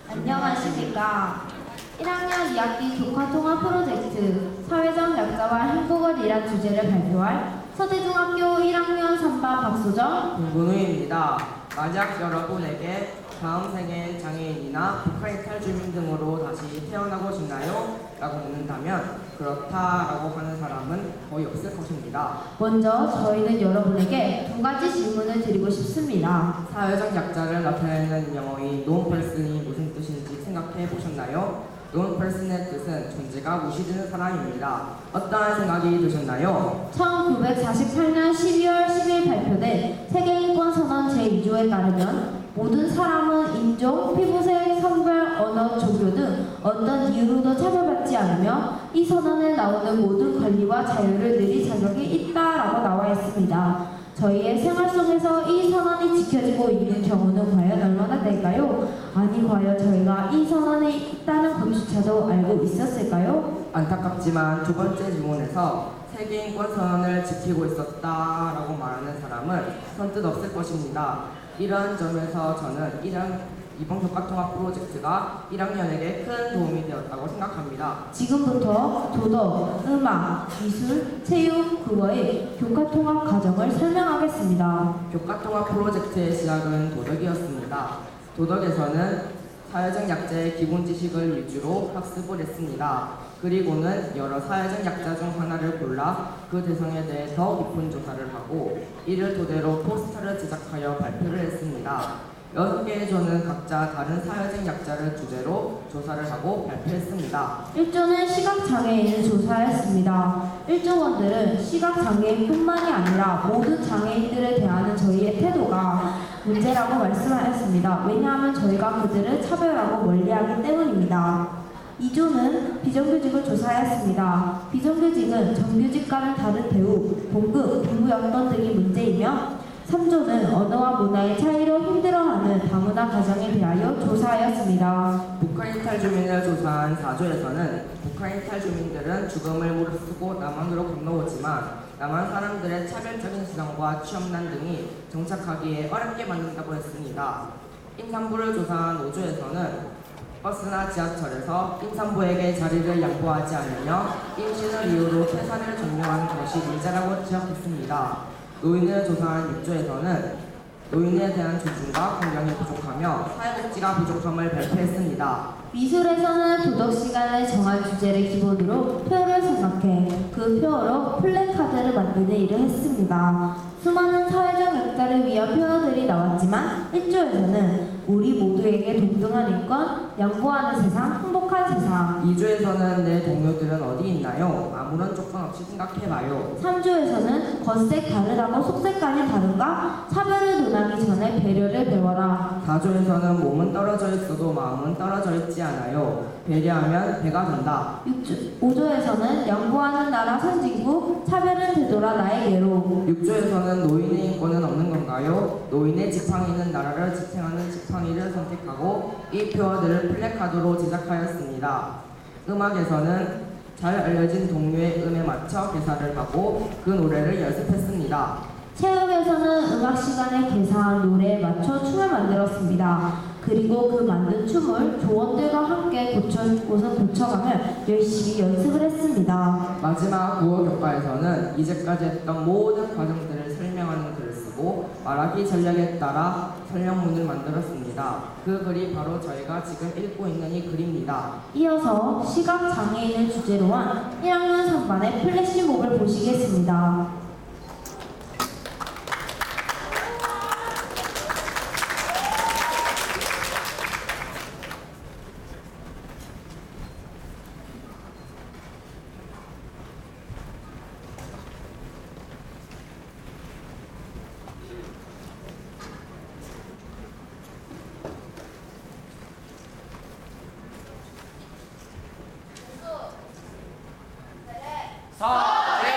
안녕하십니까. 1학년 2학기 교과통합 프로젝트 사회적 약자와 행복을 이란 주제를 발표할 서대중학교 1학년 3반 박소정 김근우입니다. 만약 여러분에게 다음 생엔 장애인이나 북한이탈 주민 등으로 다시 태어나고 싶나요? 라고 묻는다면 그렇다라고 하는 사람은 거의 없을 것입니다. 먼저 저희는 여러분에게 두 가지 질문을 드리고 싶습니다. 사회적 약자를 나타내는 영어인 non person이 무슨 뜻인지 생각해 보셨나요? non person의 뜻은 존재가 무시되는 사람입니다. 어떠한 생각이 드셨나요? 1948년 12월 10일 발표된 세계인권선언 제2조에 따르면 모든 사람은 인종, 피부색, 성별, 언어, 종교 등 어떤 이유로도 차별받지 않으며 이 선언에 나오는 모든 권리와 자유를 누릴 자격이 있다라고 나와 있습니다. 저희의 생활 속에서 이 선언이 지켜지고 있는 경우는 과연 얼마나 될까요? 아니 과연 저희가 이 선언이 있다는 것조차도 알고 있었을까요? 안타깝지만 두 번째 질문에서 세계인권 선언을 지키고 있었다라고 말하는 사람은 선뜻 없을 것입니다. 이런 점에서 저는 이번 교과통합 프로젝트가 1학년에게 큰 도움이 되었다고 생각합니다. 지금부터 도덕, 음악, 미술, 체육, 국어의 교과통합 과정을 설명하겠습니다. 교과통합 프로젝트의 시작은 도덕이었습니다. 도덕에서는 사회적 약자의 기본 지식을 위주로 학습을 했습니다. 그리고는 여러 사회적 약자 중 하나를 골라 그 대상에 대해 더 깊은 조사를 하고 이를 토대로 포스터를 제작하여 발표를 했습니다. 6개의 조는 각자 다른 사회적 약자를 주제로 조사를 하고 발표했습니다. 1조는 시각장애인을 조사했습니다. 1조원들은 시각장애인뿐만이 아니라 모든 장애인들을 대하는 저희의 태도가 문제라고 말씀하였습니다. 왜냐하면 저희가 그들을 차별하고 멀리하기 때문입니다. 2조는 비정규직을 조사하였습니다. 비정규직은 정규직과는 다른 대우, 봉급, 근무여건 등이 문제이며 3조는 언어와 문화의 차이로 힘들어하는 다문화 가정에 대하여 조사하였습니다. 북한이탈 주민을 조사한 4조에서는 북한이탈 주민들은 죽음을 무릅쓰고 남한으로 건너오지만 남한 사람들의 차별적인 시선과 취업난 등이 정착하기에 어렵게 만든다고 했습니다. 임산부를 조사한 5조에서는 버스나 지하철에서 임산부에게 자리를 양보하지 않으며 임신을 이유로 퇴사를 종료하는 것이 문제라고 지적했습니다. 노인을 조사한 6조에서는 노인에 대한 존중과 공경이 부족하며 사회복지가 부족함을 발표했습니다. 미술에서는 도덕 시간을 정한 주제를 기본으로 표를 생각해 그 표어로 플래카드를 만드는 일을 했습니다. 수많은 사회적 약자를 위한 표어들이 나왔지만 1조에서는 우리 모두에게 동등한 인권, 양보하는 세상, 행복한 세상 2조에서는 내 동료들은 어디 있나요? 아무런 조건 없이 생각해봐요. 3조에서는 겉색 다르다고 속색까지 다른가? 차별을 논하기 전에 배려를 배워라 4조에서는 몸은 떨어져 있어도 마음은 떨어져 있지 않아요. 배려하면 배가 된다. 5조에서는 양보하는 나라 선진국, 차별은 되돌아 나에게로 6조에서는 노인의 인권은 없는 건가요? 노인의 지팡이는 나라를 지탱하는 지팡이를 선택하고 이 표어들을 플래카드로 제작하였습니다. 음악에서는 잘 알려진 동료의 음에 맞춰 개사를 하고 그 노래를 연습했습니다. 체육에서는 음악 시간에 개사한 노래에 맞춰 춤을 만들었습니다. 그리고 그 만든 춤을 조원들과 함께 곳은 고쳐가며 열심히 연습을 했습니다. 마지막 국어 교과에서는 이제까지 했던 모든 과정들을 설명하는 글을 쓰고 말하기 전략에 따라 설명문을 만들었습니다. 그 글이 바로 저희가 지금 읽고 있는 이 글입니다. 이어서 시각장애인을 주제로 한 1학년 3반의 플래시몹을 보시겠습니다. 서재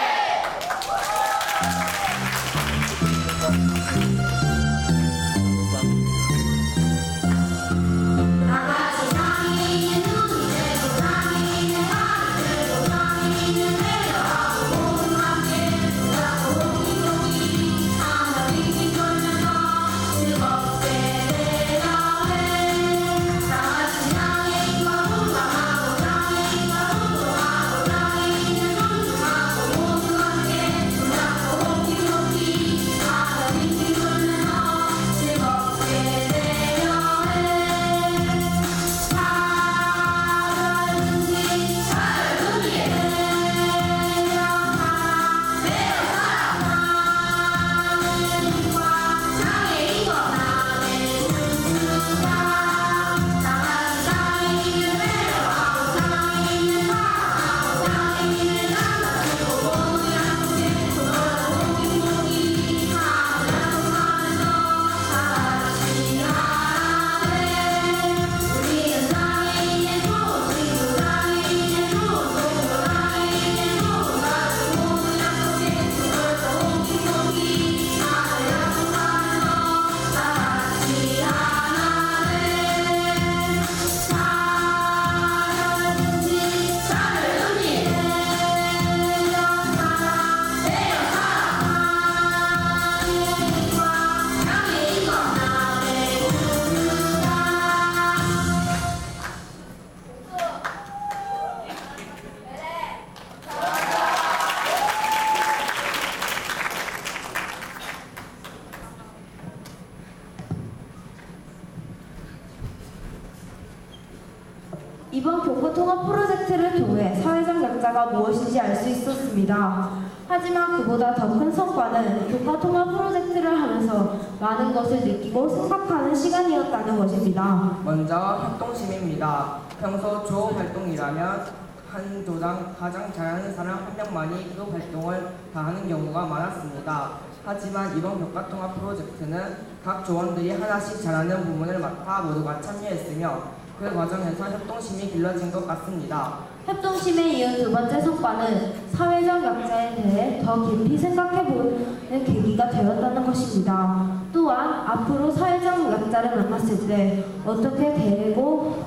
이번 교과 통합 프로젝트를 통해 사회적 약자가 무엇인지 알 수 있었습니다. 하지만 그보다 더 큰 성과는 교과 통합 프로젝트를 하면서 많은 것을 느끼고 생각하는 시간이었다는 것입니다. 먼저 협동심입니다. 평소 조 활동이라면 한 조당 가장 잘하는 사람 한 명만이 그 활동을 다 하는 경우가 많았습니다. 하지만 이번 교과통합 프로젝트는 각 조원들이 하나씩 잘하는 부문을 맡아 모두가 참여했으며 그 과정에서 협동심이 길러진 것 같습니다. 협동심에 이은 두 번째 성과는 사회적 약자에 대해 더 깊이 생각해보는 계기가 되었다는 것입니다. 또한 앞으로 사회적 약자를 만났을 때 어떻게 대하고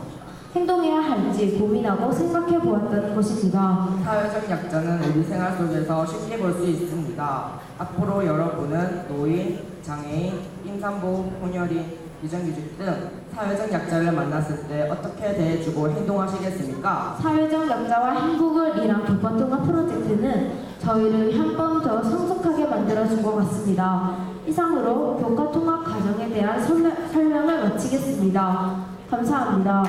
행동해야 할지 고민하고 생각해 보았다는 것입니다. 사회적 약자는 우리 생활 속에서 쉽게 볼 수 있습니다. 앞으로 여러분은 노인, 장애인, 임산부, 혼혈인, 비정규직 등 사회적 약자를 만났을 때 어떻게 대해주고 행동하시겠습니까? 사회적 약자와 행복을 위한 교과통합 프로젝트는 저희를 한 번 더 성숙하게 만들어준 것 같습니다. 이상으로 교과통합 과정에 대한 설명을 마치겠습니다. 감사합니다.